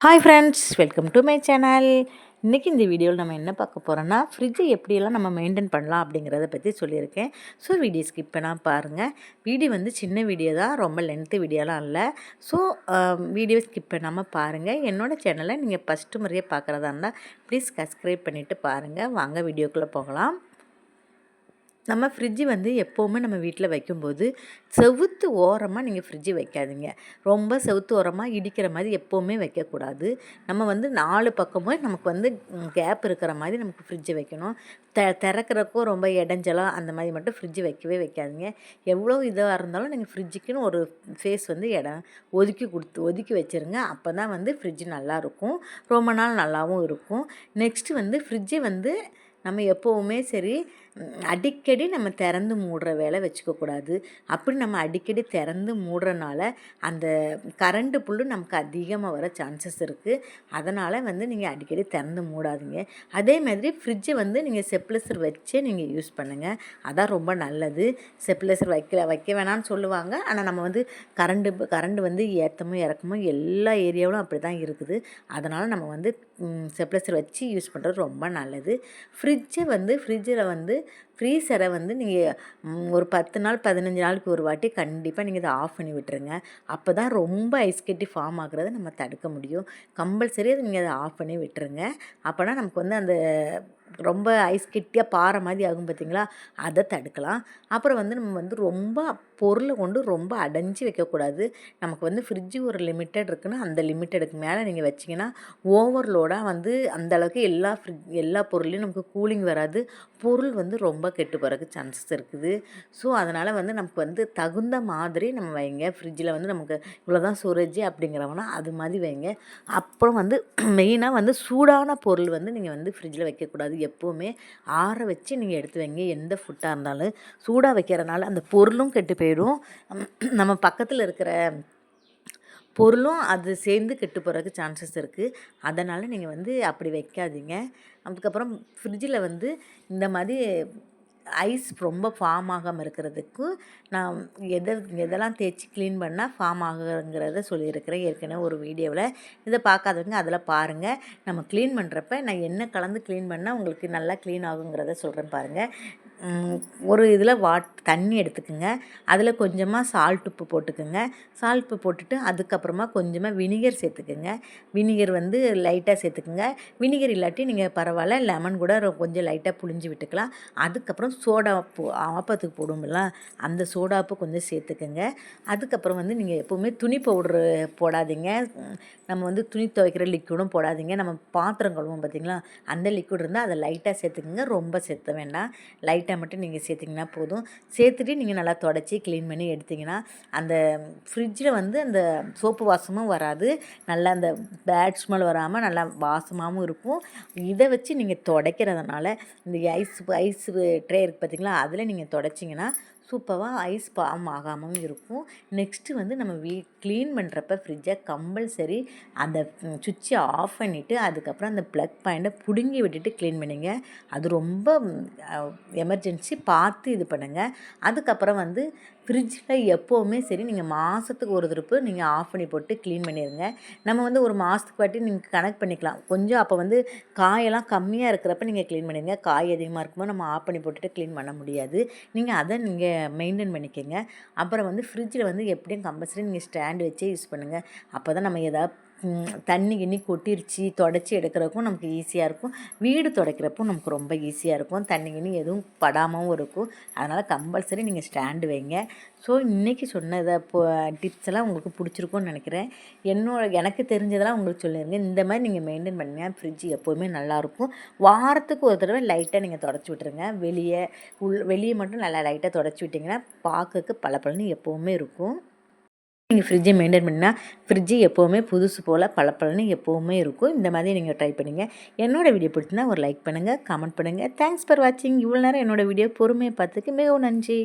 Hi friends, welcome to my channel. இன்றைக்கி இந்த வீடியோவில் நம்ம என்ன பார்க்க போகிறோன்னா, ஃப்ரிட்ஜை எப்படியெல்லாம் நம்ம மெயின்டைன் பண்ணலாம் அப்படிங்கிறத பற்றி சொல்லியிருக்கேன். ஸோ வீடியோ ஸ்கிப் பண்ணால் பாருங்கள். வீடியோ வந்து சின்ன வீடியோ தான், ரொம்ப லென்த்து வீடியோலாம் இல்லை. ஸோ வீடியோ ஸ்கிப் பண்ணாமல் பாருங்கள். என்னோடய சேனலை நீங்கள் ஃபஸ்ட்டு முறையாக பார்க்குறதா இருந்தால் ப்ளீஸ் சப்ஸ்கிரைப் பண்ணிவிட்டு பாருங்கள். வாங்க வீடியோக்குள்ளே போகலாம். நம்ம ஃப்ரிட்ஜு வந்து எப்போவுமே நம்ம வீட்டில் வைக்கும்போது செவுத்து ஓரமாக நீங்கள் ஃப்ரிட்ஜு வைக்காதீங்க. ரொம்ப செவுத்து ஓரமாக இடிக்கிற மாதிரி எப்போவுமே வைக்கக்கூடாது. நம்ம வந்து 4 பக்கமும் நமக்கு வந்து கேப் இருக்கிற மாதிரி நமக்கு ஃப்ரிட்ஜை வைக்கணும். திறக்கிறக்கும் ரொம்ப இடைஞ்சலாக அந்த மாதிரி மட்டும் ஃப்ரிட்ஜு வைக்கவே வைக்காதீங்க. எவ்வளோ இதாக இருந்தாலும் நீங்கள் ஃப்ரிட்ஜுக்குன்னு ஒரு ஃபேஸ் வந்து இடம் ஒதுக்கி வச்சுருங்க. அப்போ தான் வந்து ஃப்ரிட்ஜு நல்லாயிருக்கும், ரொம்ப நாள் நல்லாவும் இருக்கும். நெக்ஸ்ட்டு வந்து ஃப்ரிட்ஜை வந்து நம்ம எப்போவுமே சரி அடிக்கடி நம்ம திறந்து மூடுற வேலை வச்சுக்கக்கூடாது. அப்படி நம்ம அடிக்கடி திறந்து மூடுறனால அந்த கரண்ட்டு புல்லு நமக்கு அதிகமாக வர சான்சஸ் இருக்குது. அதனால் வந்து நீங்கள் அடிக்கடி திறந்து மூடாதீங்க. அதே மாதிரி ஃப்ரிட்ஜை வந்து நீங்கள் ஸ்டெப்லைசர் வச்சே நீங்கள் யூஸ் பண்ணுங்கள். அதான் ரொம்ப நல்லது. ஸ்டெப்லைசர் வைக்க வேணான்னு சொல்லுவாங்க. ஆனால் நம்ம வந்து கரண்டு வந்து ஏற்றமோ இறக்கமோ எல்லா ஏரியாவிலும் அப்படி தான் இருக்குது. அதனால் நம்ம வந்து ஸ்டெப்லைசர் வச்சு யூஸ் பண்ணுறது ரொம்ப நல்லது. ஃப்ரிட்ஜில் வந்து ஃப்ரீசரை வந்து நீங்கள் ஒரு 10 நாள் 15 நாளுக்கு ஒரு வாட்டி கண்டிப்பாக நீங்கள் இதை ஆஃப் பண்ணி விட்டுருங்க. அப்போ தான் ரொம்ப ஐஸ் கட்டி ஃபார்ம் ஆகுறதை நம்ம தடுக்க முடியும். கம்பல்சரி அதை நீங்கள் அதை ஆஃப் பண்ணி விட்டுருங்க. அப்போனா நமக்கு வந்து அந்த ரொம்ப ஐஸ் கட்டியாக பாறை மாதிரி ஆகும் பார்த்திங்களா, அதை தடுக்கலாம். அப்புறம் வந்து நம்ம வந்து ரொம்ப பொருளை கொண்டு ரொம்ப அடைஞ்சி வைக்கக்கூடாது. நமக்கு வந்து ஃப்ரிட்ஜு ஒரு லிமிட்டட் இருக்குன்னா அந்த லிமிட்டடுக்கு மேலே நீங்கள் வச்சிங்கன்னா ஓவர்லோடாக வந்து அந்தளவுக்கு எல்லா பொருள்லேயும் நமக்கு கூலிங் வராது. பொருள் வந்து ரொம்ப கெட்டு போகிறதுக்கு சான்சஸ் இருக்குது. ஸோ அதனால் வந்து நமக்கு வந்து தகுந்த மாதிரி நம்ம வைங்க. ஃப்ரிட்ஜில் வந்து நமக்கு இவ்வளோ தான் ஸ்டோரேஜ் அப்படிங்கிறவனா அது மாதிரி வைங்க. அப்புறம் வந்து மெயினாக வந்து சூடான பொருள் வந்து நீங்கள் வந்து ஃப்ரிட்ஜில் வைக்கக்கூடாது. எப்போவுமே ஆற வச்சு நீங்கள் எடுத்து வைங்க. எந்த ஃபுட்டாக இருந்தாலும் சூடாக வைக்கிறனால அந்த பொருளும் கெட்டு போயிடும். நம்ம பக்கத்தில் இருக்கிற பொருளும் அது சேர்ந்து கெட்டு போகிறதுக்கு சான்சஸ் இருக்குது. அதனால் நீங்கள் வந்து அப்படி வைக்காதீங்க. அதுக்கப்புறம் ஃப்ரிட்ஜில் வந்து இந்த மாதிரி ஐஸ் ரொம்ப ஃபார்ம் ஆகாமல் இருக்கிறதுக்கு நான் எதெல்லாம் தேய்ச்சி க்ளீன் பண்ணால் ஃபார்ம் ஆகுங்கிறத சொல்லியிருக்கிறேன் ஏற்கனவே ஒரு வீடியோவில். இதை பார்க்காதவங்க அதில் பாருங்கள். நம்ம க்ளீன் பண்ணுறப்ப நான் என்ன கலந்து க்ளீன் பண்ணால் உங்களுக்கு நல்லா க்ளீன் ஆகுங்கிறத சொல்கிறேன் பாருங்கள். ஒரு இதில் தண்ணி எடுத்துக்குங்க. அதில் கொஞ்சமாக சால்ட் உப்பு போட்டுக்குங்க. சால்ட் உப்பு போட்டுட்டு அதுக்கப்புறமா கொஞ்சமாக வினிகர் சேர்த்துக்குங்க. வினிகர் வந்து லைட்டாக சேர்த்துக்குங்க. வினிகர் இல்லாட்டி நீங்கள் பரவாயில்ல, லெமன் கூட கொஞ்சம் லைட்டாக புழிஞ்சு விட்டுக்கலாம். அதுக்கப்புறம் சோடா உப்பு ஆப்பத்துக்கு போடுவோம்ல, அந்த சோடா உப்பு கொஞ்சம் சேர்த்துக்குங்க. அதுக்கப்புறம் வந்து நீங்கள் எப்போவுமே துணி பவுட்ரு போடாதீங்க. நம்ம வந்து துணி துவைக்கிற லிக்விடும் போடாதீங்க. நம்ம பாத்திரம் கழுவோம் பார்த்திங்களா, அந்த லிக்விட் இருந்தால் அதை லைட்டாக சேர்த்துக்குங்க. ரொம்ப சேர்த்த வேண்டாம், லைட்டாக மட்டும் நீங்கள் சேர்த்திங்கன்னா போதும். சேர்த்துட்டு நீங்கள் நல்லா தொடச்சி க்ளீன் பண்ணி எடுத்திங்கன்னா அந்த ஃப்ரிட்ஜில் வந்து அந்த சோப்பு வாசமும் வராது, நல்லா அந்த பேட் ஸ்மெல் வராமல் நல்லா வாசமாகவும் இருக்கும். இதை வச்சு நீங்கள் துடைக்கிறதுனால இந்த ஐஸ் ட்ரே இருக்குது பார்த்திங்களா, அதில் நீங்கள் துடைச்சிங்கன்னா சூப்பராக ஐஸ் ஃபார்ம் ஆகாமல் இருக்கும். நெக்ஸ்ட்டு வந்து நம்ம க்ளீன் பண்ணுறப்ப ஃப்ரிட்ஜை கம்பல்சரி அந்த சுவிட்சை ஆஃப் பண்ணிவிட்டு அதுக்கப்புறம் அந்த ப்ளக் பாயிண்ட்டை பிடுங்கி விட்டுட்டு க்ளீன் பண்ணிங்க. அது ரொம்ப எமர்ஜென்சி, பார்த்து இது பண்ணுங்கள். அதுக்கப்புறம் வந்து ஃப்ரிட்ஜில் எப்போவுமே சரி நீங்கள் மாதத்துக்கு ஒரு திருப்பு நீங்கள் ஆஃப் பண்ணி போட்டு க்ளீன் பண்ணிடுங்க. நம்ம வந்து ஒரு மாதத்துக்கு வாட்டி நீங்கள் கனெக்ட் பண்ணிக்கலாம். கொஞ்சம் அப்போ வந்து காயெல்லாம் கம்மியாக இருக்கிறப்ப நீங்கள் க்ளீன் பண்ணிடுங்க. காய் அதிகமாக இருக்கும்போது நம்ம ஆஃப் பண்ணி போட்டுட்டு க்ளீன் பண்ண முடியாது. நீங்கள் அதை நீங்கள் மெயின்டைன் பண்ணிக்கோங்க. அப்புறம் வந்து ஃப்ரிட்ஜில் வந்து எப்படியும் கம்பல்சரி நீங்கள் ஸ்டாண்டு வச்சே யூஸ் பண்ணுங்கள். அப்போ தான் நம்ம எதாவது தண்ணி கிண்ணி கொட்டிருச்சு தொடச்சி எடுக்கிறதுக்கும் நமக்கு ஈஸியாக இருக்கும். வீடு துடைக்கிறப்போ நமக்கு ரொம்ப ஈஸியாக இருக்கும். தண்ணி கிண்ணி எதுவும் படாமவும் இருக்கும். அதனால் கம்பல்சரி நீங்கள் ஸ்டாண்டு வைங்க. ஸோ இன்றைக்கி சொன்னதை டிப்ஸ் எல்லாம் உங்களுக்கு பிடிச்சிருக்கும்னு நினைக்கிறேன். எனக்கு தெரிஞ்சதெல்லாம் உங்களுக்கு சொல்லிடுங்க. இந்த மாதிரி நீங்கள் மெயின்டைன் பண்ணுங்கள். ஃப்ரிட்ஜ் எப்போவுமே நல்லாயிருக்கும். வாரத்துக்கு ஒரு தடவை லைட்டாக நீங்கள் தொடச்சி விட்டுருங்க. வெளியே மட்டும் நல்லா லைட்டாக தொடச்சி விட்டிங்கன்னா பார்க்கறதுக்கு பளபளன்னு எப்போவுமே இருக்கும். நீங்கள் ஃப்ரிட்ஜை மெயின்டைன் பண்ணினா ஃப்ரிட்ஜு எப்போவுமே புதுசு போல் பளபளன்னு எப்போவுமே இருக்கும். இந்த மாதிரி நீங்கள் ட்ரை பண்ணுங்க. என்னோடய வீடியோ பிடிச்சிருந்தா ஒரு லைக் பண்ணுங்கள், கமெண்ட் பண்ணுங்கள். தேங்க்ஸ் ஃபார் வாட்சிங். இவ்வளோ நேரம் என்னோடய வீடியோ பொறுமையை பார்த்ததுக்கு மிகவும் நன்றி.